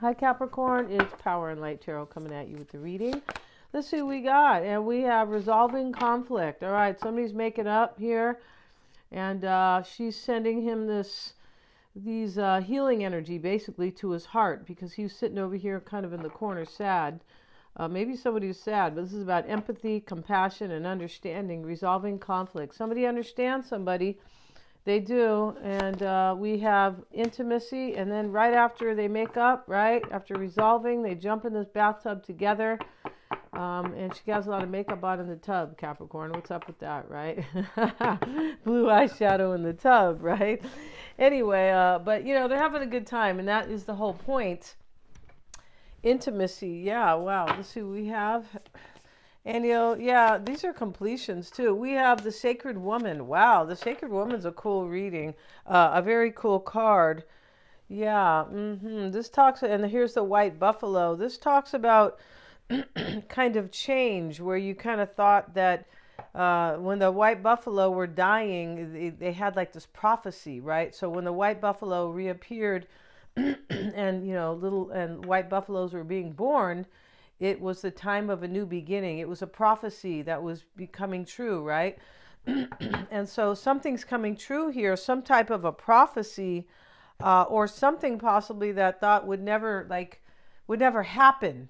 Hi Capricorn, it's Power and Light Tarot coming at you with the reading. Let's see what we got. And we have resolving conflict. All right, somebody's making up here. And she's sending him these healing energy basically to his heart, because he was sitting over here kind of in the corner sad. Maybe somebody's sad, but this is about empathy, compassion, and understanding, resolving conflict. Somebody understands somebody. They do. And we have intimacy, and then right after they make up, right after resolving, they jump in this bathtub together. And she has a lot of makeup on in the tub, Capricorn. What's up with that, right? Blue eyeshadow in the tub, right? Anyway, but you know, they're having a good time, and that is the whole point. Intimacy, yeah, wow. Let's see what we have. And you know, yeah, these are completions too. We have the Sacred Woman. Wow, the Sacred Woman's a cool reading. A very cool card. Yeah, This talks, and here's the White Buffalo. This talks about kind of change, where you kind of thought that when the white buffalo were dying, they had like this prophecy, right? So when the white buffalo reappeared and you know, white buffaloes were being born, it was the time of a new beginning. It was a prophecy that was becoming true, right? And so something's coming true here, some type of a prophecy, or something possibly that thought would never happen.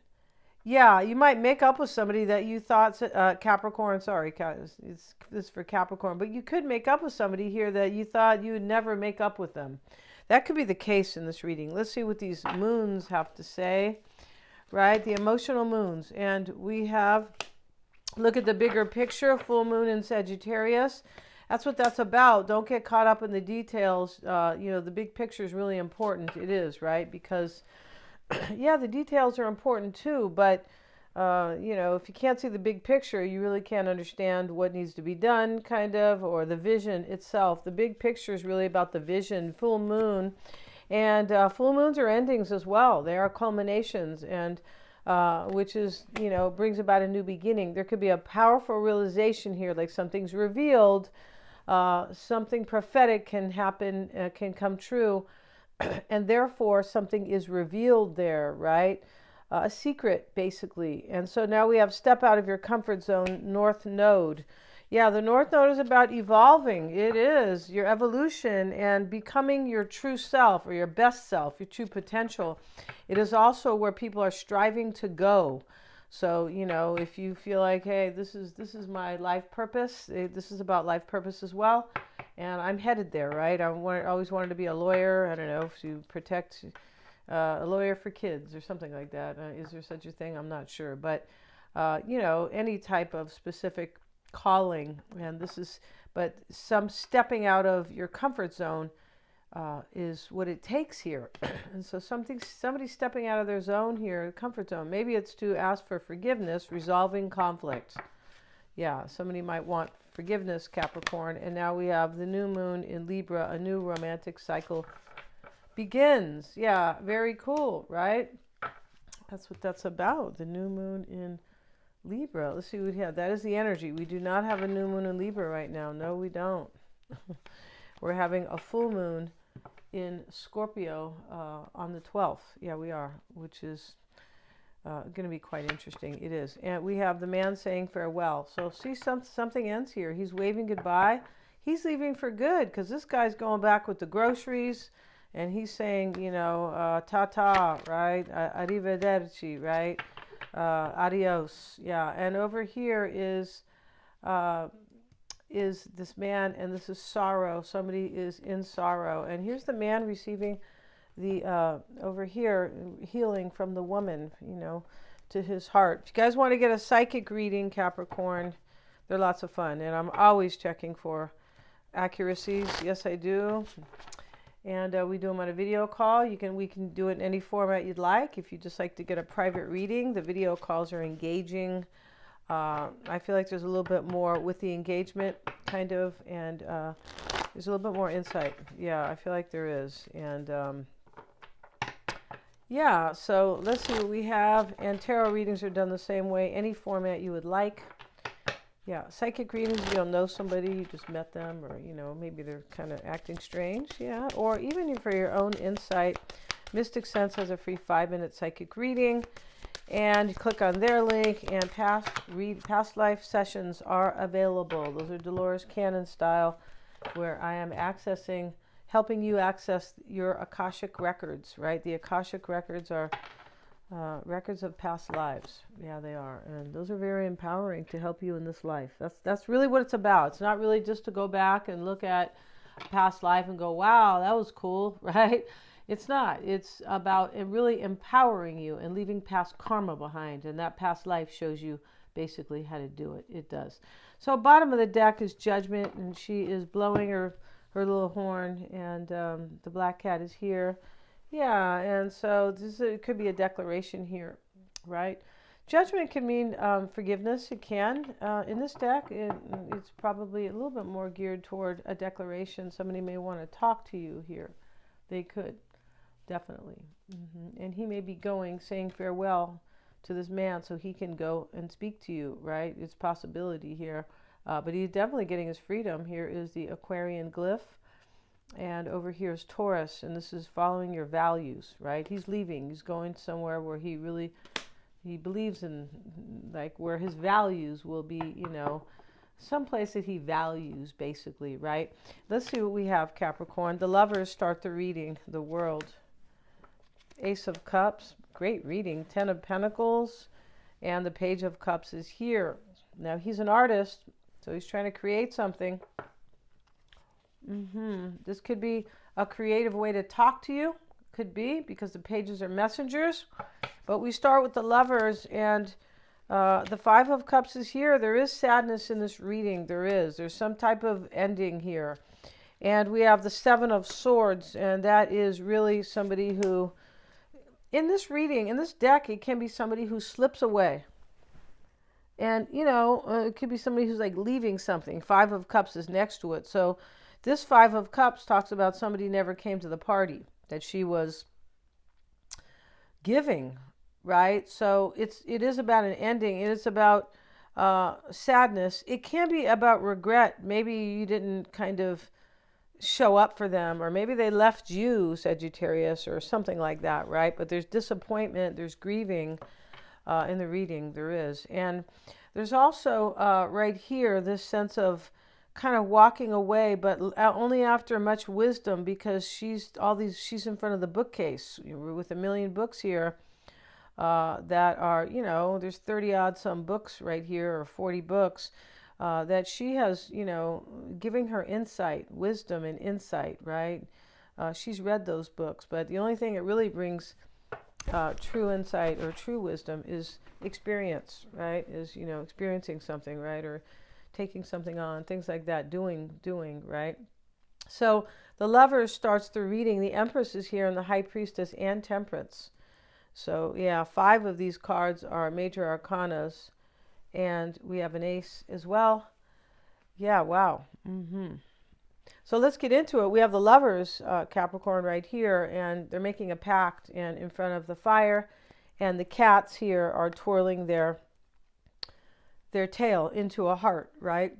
Yeah, you might make up with somebody that you thought, Capricorn, sorry, this is for Capricorn, but you could make up with somebody here that you thought you would never make up with them. That could be the case in this reading. Let's see what these moons have to say, right? The emotional moons. And we have, look at the bigger picture, full moon in Sagittarius. That's what that's about. Don't get caught up in the details. You know, the big picture is really important. It is, right? Because yeah, the details are important too, but you know, if you can't see the big picture, you really can't understand what needs to be done, kind of, or the vision itself. The big picture is really about the vision. Full moon, and full moons are endings as well. They are culminations, and which is, you know, brings about a new beginning. There could be a powerful realization here, like something's revealed, something prophetic can happen, can come true. And therefore something is revealed there, right? A secret, basically. And so now we have step out of your comfort zone, North Node. Yeah, the North Node is about evolving. It is your evolution and becoming your true self, or your best self, your true potential. It is also where people are striving to go. So, you know, if you feel like, hey, this is my life purpose, this is about life purpose as well. And I'm headed there, right? I always wanted to be a lawyer. I don't know, to protect a lawyer for kids or something like that. Is there such a thing? I'm not sure. But, you know, any type of specific calling. And this is, but some stepping out of your comfort zone is what it takes here. And so somebody's stepping out of their zone here, comfort zone. Maybe it's to ask for forgiveness, resolving conflict. Yeah, somebody might want forgiveness, Capricorn. And now we have the new moon in Libra, a new romantic cycle begins. Yeah, very cool, right? That's what that's about, the new moon in Libra. Let's see what we have. That is the energy. We do not have a new moon in Libra right now. No, we don't. We're having a full moon in Scorpio on the 12th. Yeah, we are, which is going to be quite interesting. It is. And we have the man saying farewell. So see, something ends here. He's waving goodbye. He's leaving for good, because this guy's going back with the groceries, and he's saying, you know, ta-ta, right? Arrivederci, right? Adios. Yeah. And over here is this man, and this is sorrow. Somebody is in sorrow. And here's the man receiving the over here, healing from the woman, you know, to his heart. If you guys want to get a psychic reading, Capricorn, they're lots of fun, and I'm always checking for accuracies. Yes, I do. And we do them on a video call. We can do it in any format you'd like. If you just like to get a private reading, the video calls are engaging. I feel like there's a little bit more with the engagement, kind of, and there's a little bit more insight. Yeah, I feel like there is. And yeah, so let's see what we have. And tarot readings are done the same way, any format you would like. Yeah, psychic readings, you don't know somebody, you just met them, or, you know, maybe they're kind of acting strange, yeah. Or even for your own insight, Mystic Sense has a free 5-minute psychic reading. And you click on their link, and past life sessions are available. Those are Dolores Cannon style, where I am helping you access your Akashic records, right? The Akashic records are records of past lives. Yeah, they are. And those are very empowering to help you in this life. That's really what it's about. It's not really just to go back and look at past life and go, wow, that was cool, right? It's not. It's about really empowering you and leaving past karma behind. And that past life shows you basically how to do it. It does. So bottom of the deck is Judgment, and she is blowing her little horn, and the black cat is here. Yeah, and so it could be a declaration here, right? Judgment can mean forgiveness. It can. In this deck, it's probably a little bit more geared toward a declaration. Somebody may want to talk to you here. They could, definitely. And he may be saying farewell to this man so he can go and speak to you, right? It's a possibility here. But he's definitely getting his freedom. Here is the Aquarian glyph. And over here is Taurus, and this is following your values, right? He's leaving. He's going somewhere where he believes in, like, where his values will be, someplace that he values, basically, right? Let's see what we have, Capricorn. The Lovers start the reading. The World. Ace of Cups. Great reading. 10 of Pentacles. And the Page of Cups is here. Now, he's an artist, so he's trying to create something. This could be a creative way to talk to you. Could be, because the pages are messengers. But we start with the Lovers, and the Five of Cups is here. There is sadness in this reading. There's some type of ending here. And we have the Seven of Swords, and that is really somebody who, in this reading, in this deck, it can be somebody who slips away. And, it could be somebody who's like leaving something. Five of Cups is next to it. So this Five of Cups talks about somebody never came to the party that she was giving, right? So it is about an ending. It is about sadness. It can be about regret. Maybe you didn't kind of show up for them, or maybe they left you, Sagittarius, or something like that, right? But there's disappointment, there's grieving in the reading. There is. And there's also right here this sense of kind of walking away, but only after much wisdom, because she's in front of the bookcase with a million books here that are, there's 30 odd some books right here, or 40 books that she has, giving her insight, wisdom and insight, right? She's read those books, but the only thing that really brings true insight or true wisdom is experience, right? Is, experiencing something, right? Or taking something on, things like that, doing, right? So the Lovers starts the reading. The Empress is here, and the High Priestess, and Temperance. So yeah, 5 of these cards are major arcanas, and we have an ace as well. Yeah, wow. So let's get into it. We have the Lovers, Capricorn, right here, and they're making a pact and in front of the fire, and the cats here are twirling their tail into a heart, right?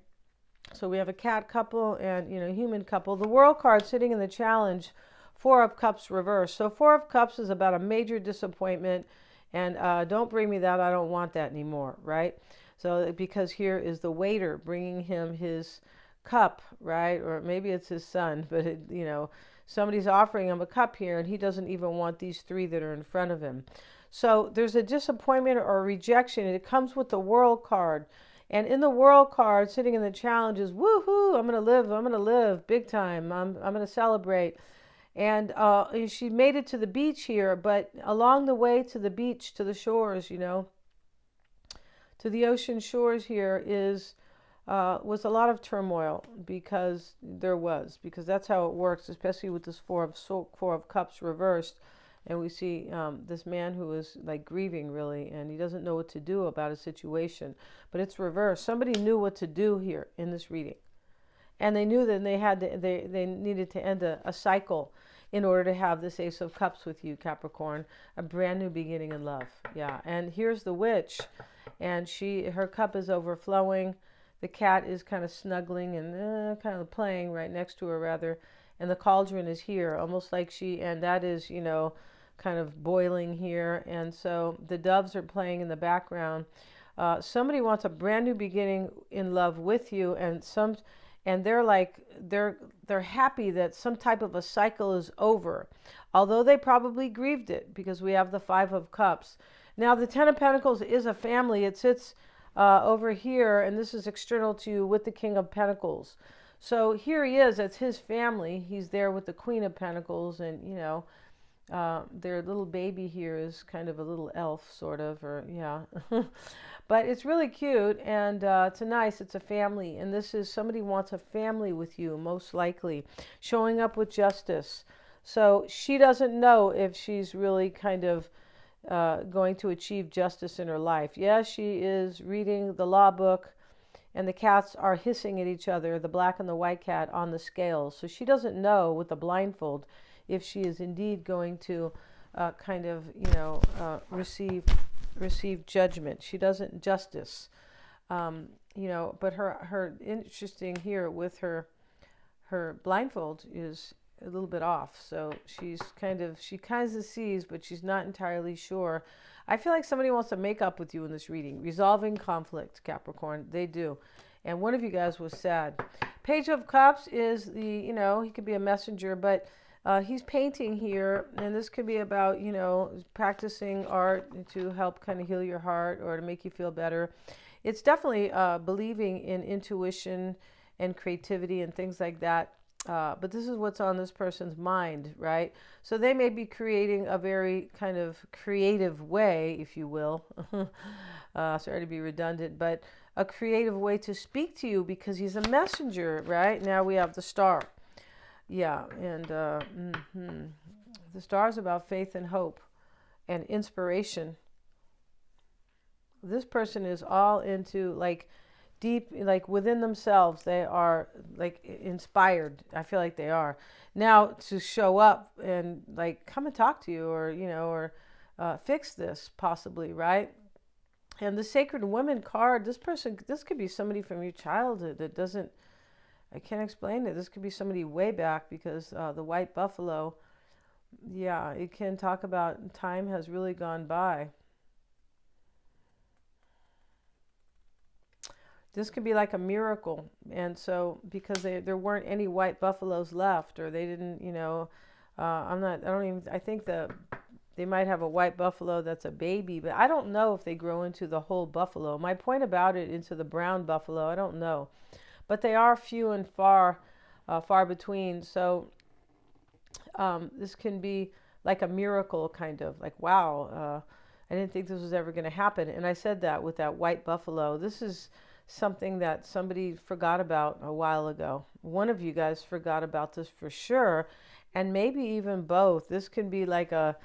So we have a cat couple and, human couple. The World card sitting in the challenge, 4 of Cups reversed. So 4 of Cups is about a major disappointment, and don't bring me that. I don't want that anymore, right? So because here is the waiter bringing him his cup, right? Or maybe it's his son, but somebody's offering him a cup here, and he doesn't even want these 3 that are in front of him. So there's a disappointment or a rejection, and it comes with the World card. And in the World card, sitting in the challenge is, woohoo, I'm going to live big time. I'm going to celebrate. And she made it to the beach here, but along the way to the beach, to the shores, to the ocean shores here was a lot of turmoil, because that's how it works, especially with this 4 of Cups reversed. And we see this man who is like grieving, really, and he doesn't know what to do about a situation. But it's reversed. Somebody knew what to do here in this reading, and they knew that they needed to end a cycle in order to have this Ace of Cups with you, Capricorn, a brand new beginning in love. Yeah, and here's the Witch, and her cup is overflowing. The cat is kind of snuggling and kind of playing right next to her, rather. And the cauldron is here, almost like and that is, kind of boiling here. And so the doves are playing in the background. Somebody wants a brand new beginning in love with you, and they're like they're happy that some type of a cycle is over, although they probably grieved it, because we have the Five of Cups. Now the Ten of Pentacles is a family. It sits over here, and this is external to you with the King of Pentacles. So here he is. That's his family. He's there with the Queen of Pentacles, and their little baby here is kind of a little elf, sort of, or yeah. But it's really cute, and it's a family, and this is somebody wants a family with you, most likely, showing up with justice. So she doesn't know if she's really kind of going to achieve justice in her life. Yes, she is reading the law book, and the cats are hissing at each other, the black and the white cat, on the scales. So she doesn't know with the blindfold if she is indeed going to receive judgment. She doesn't justice, but her interesting here with her blindfold is a little bit off. So she kind of sees, but she's not entirely sure. I feel like somebody wants to make up with you in this reading. Resolving conflict, Capricorn. They do. And one of you guys was sad. Page of Cups is he could be a messenger, but he's painting here, and this could be about, practicing art to help kind of heal your heart or to make you feel better. It's definitely believing in intuition and creativity and things like that. But this is what's on this person's mind, right? So they may be creating a very kind of creative way, if you will. Sorry to be redundant, but a creative way to speak to you, because he's a messenger, right? Now we have the Star. Yeah, and the Star is about faith and hope and inspiration. This person is all into deep, within themselves. They are inspired. I feel like they are now to show up and come and talk to you, or fix this possibly, right? And the Sacred Woman card, this could be somebody from your childhood that doesn't, I can't explain it. This could be somebody way back, because the White Buffalo, yeah, it can talk about time has really gone by. This could be like a miracle. And so, because there weren't any white buffaloes left, or they didn't, I think they might have a white buffalo that's a baby, but I don't know if they grow into the whole buffalo. My point about it, into the brown buffalo, I don't know. But they are few and far between. So this can be like a miracle, kind of wow, I didn't think this was ever going to happen. And I said that with that white buffalo. This is something that somebody forgot about a while ago. One of you guys forgot about this for sure, and maybe even both. This can be like a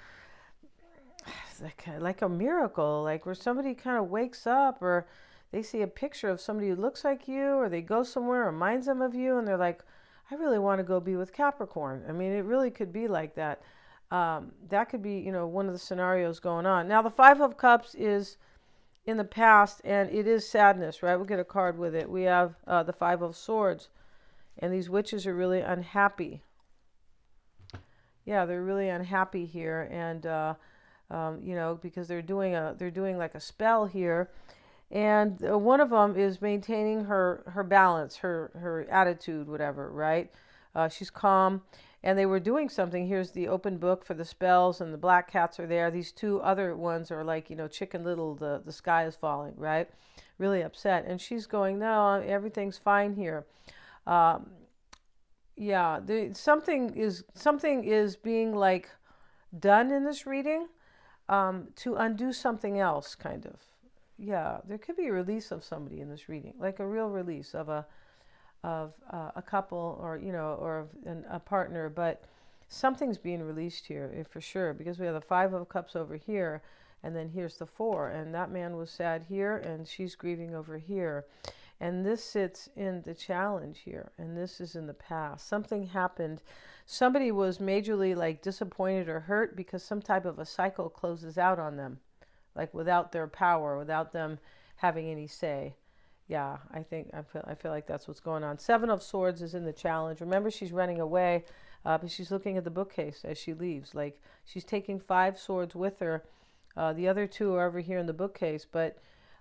miracle, where somebody kind of wakes up, or they see a picture of somebody who looks like you, or they go somewhere, reminds them of you, and they're like, I really want to go be with Capricorn. I mean, it really could be like that. That could be, one of the scenarios going on. Now, the Five of Cups is in the past, and it is sadness, right? We'll get a card with it. We have the Five of Swords, and these witches are really unhappy. Yeah, they're really unhappy here, and because they're doing like a spell here. And one of them is maintaining her balance, her attitude, whatever, right? She's calm. And they were doing something. Here's the open book for the spells, and the black cats are there. These two other ones are Chicken Little, the sky is falling, right? Really upset. And she's going, no, everything's fine here. Yeah, something is being done in this reading to undo something else, kind of. Yeah, there could be a release of somebody in this reading, like a real release of a couple, or a partner, but something's being released here for sure, because we have the Five of Cups over here, and then here's the Four, and that man was sad here, and she's grieving over here, and this sits in the Challenge here, and this is in the past. Something happened. Somebody was majorly disappointed or hurt because some type of a cycle closes out on them, without their power, without them having any say. Yeah, I feel like that's what's going on. Seven of Swords is in the Challenge. Remember, she's running away. but she's looking at the bookcase as she leaves. Like she's taking 5 swords with her. The other 2 are over here in the bookcase, but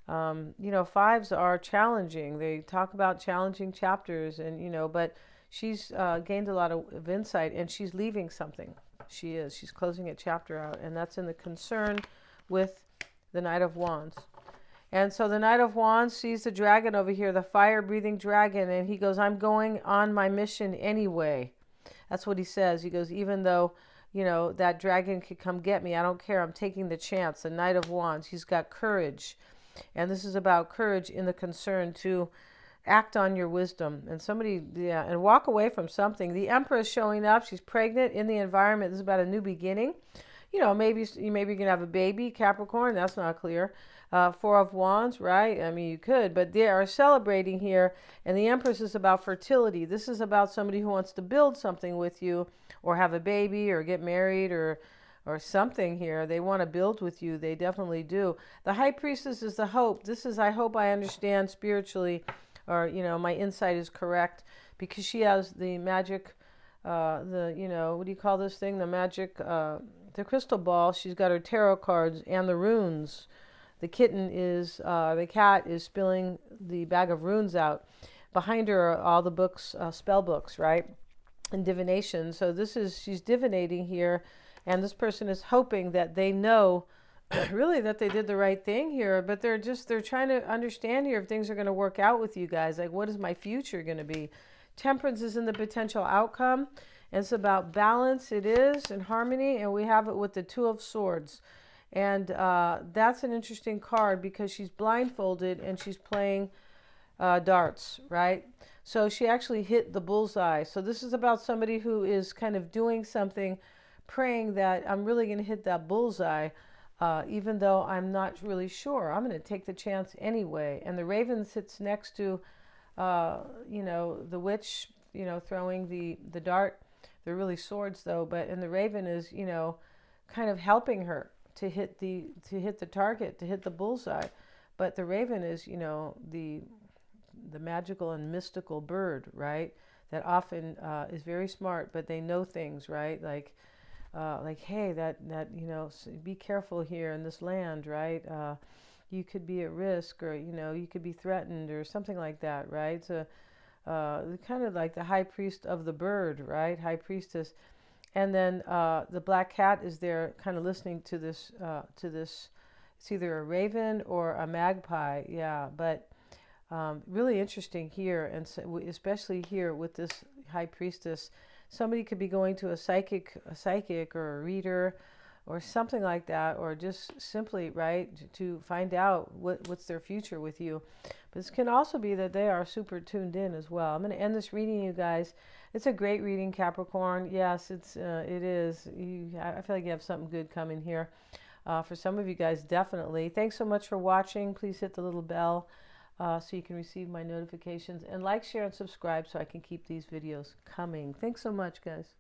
you know, 5s are challenging. They talk about challenging chapters, and you know, but she's gained a lot of insight, and she's leaving something. She is. She's closing a chapter out, and that's in the concern with the Knight of Wands. And so the Knight of Wands sees the dragon over here, the fire-breathing dragon, and he goes, I'm going on my mission anyway. That's what he says. He goes, even though, you know, that dragon could come get me, I don't care. I'm taking the chance. The Knight of Wands, he's got courage. And this is about courage in the concern to act on your wisdom. And somebody, yeah, and walk away from something. The Empress showing up. She's pregnant in the environment. This is about a new beginning. You know, maybe you're going to have a baby, Capricorn. That's not clear. 4 of Wands, right? I mean, you could, but they are celebrating here. And the Empress is about fertility. This is about somebody who wants to build something with you, or have a baby, or get married, or something here. They want to build with you. They definitely do. The High Priestess is the hope. This is, I hope I understand spiritually, or, you know, my insight is correct, because she has the magic, you know, what do you call this thing? The magic, the crystal ball. She's got her tarot cards and the runes. The the cat is spilling the bag of runes out. Behind her are all the books, spell books, right? And divination. So she's divinating here. And this person is hoping that they know really that they did the right thing here, but they're trying to understand here if things are going to work out with you guys. Like, what is my future going to be? Temperance is in the potential outcome. And it's about balance. It is, and harmony. And we have it with the 2 of Swords. And that's an interesting card because she's blindfolded and she's playing darts, right? So she actually hit the bullseye. So this is about somebody who is kind of doing something, praying that I'm really going to hit that bullseye, even though I'm not really sure. I'm going to take the chance anyway. And the Raven sits next to, you know, the witch, you know, throwing the dart. They're really swords though, and the Raven is, you know, kind of helping her to hit the target, to hit the bullseye. But the Raven is, you know, the magical and mystical bird, right? That often is very smart, but they know things, right? Like, hey, that you know, be careful here in this land, right? You could be at risk, or you know, you could be threatened, or something like that, right? So, kind of like the high priest of the bird, right? High priestess, and then the black cat is there, kind of listening to this. It's either a raven or a magpie, yeah. But really interesting here, and so, especially here with this high priestess. Somebody could be going to a psychic or a reader or something like that, or just simply, right, to find out what's their future with you. But this can also be that they are super tuned in as well. I'm going to end this reading, you guys. It's a great reading, Capricorn. Yes, it is. I feel like you have something good coming here. For some of you guys, definitely. Thanks so much for watching. Please hit the little bell so you can receive my notifications. And like, share, and subscribe so I can keep these videos coming. Thanks so much, guys.